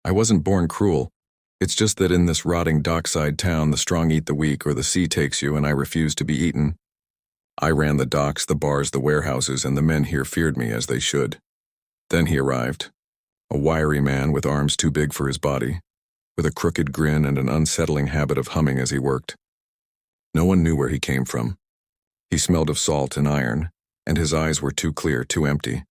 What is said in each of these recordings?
I wasn't born cruel. It's just that in this rotting dockside town, the strong eat the weak or the sea takes you, and I refuse to be eaten. I ran the docks, the bars, the warehouses, and the men here feared me as they should. Then he arrived, a wiry man with arms too big for his body, with a crooked grin and an unsettling habit of humming as he worked. No one knew where he came from. He smelled of salt and iron, and his eyes were too clear, too empty.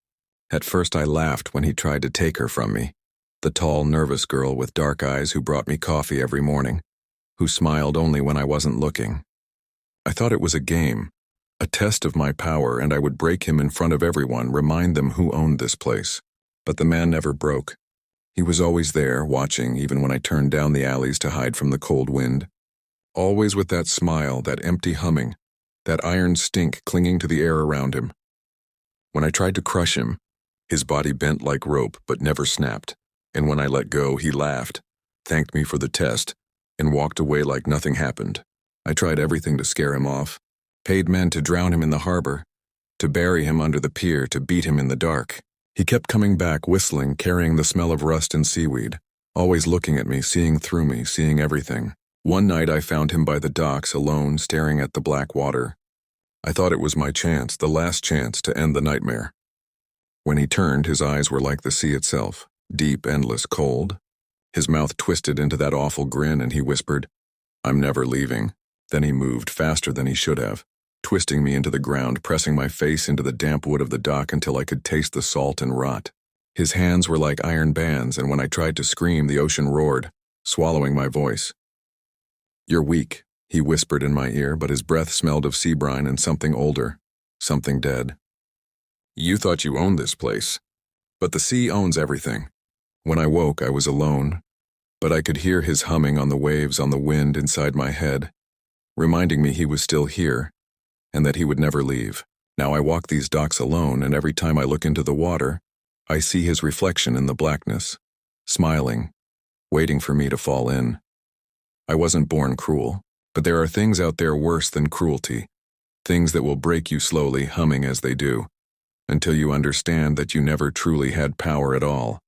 At first I laughed when he tried to take her from me, the tall, nervous girl with dark eyes who brought me coffee every morning, who smiled only when I wasn't looking. I thought it was a game, a test of my power, and I would break him in front of everyone, remind them who owned this place. But the man never broke. He was always there, watching, even when I turned down the alleys to hide from the cold wind. Always with that smile, that empty humming, that iron stink clinging to the air around him. When I tried to crush him, his body bent like rope but never snapped, and when I let go, he laughed, thanked me for the test, and walked away like nothing happened. I tried everything to scare him off, paid men to drown him in the harbor, to bury him under the pier, to beat him in the dark. He kept coming back, whistling, carrying the smell of rust and seaweed, always looking at me, seeing through me, seeing everything. One night I found him by the docks, alone, staring at the black water. I thought it was my chance, the last chance to end the nightmare. When he turned, his eyes were like the sea itself, deep, endless, cold. His mouth twisted into that awful grin, and he whispered, "I'm never leaving." Then he moved faster than he should have, twisting me into the ground, pressing my face into the damp wood of the dock until I could taste the salt and rot. His hands were like iron bands, and when I tried to scream, the ocean roared, swallowing my voice. "You're weak," he whispered in my ear, but his breath smelled of sea brine and something older, something dead. "You thought you owned this place, but the sea owns everything." When I woke, I was alone, but I could hear his humming on the waves, on the wind inside my head, reminding me he was still here, and that he would never leave. Now I walk these docks alone, and every time I look into the water, I see his reflection in the blackness, smiling, waiting for me to fall in. I wasn't born cruel, but there are things out there worse than cruelty, things that will break you slowly, humming as they do, until you understand that you never truly had power at all.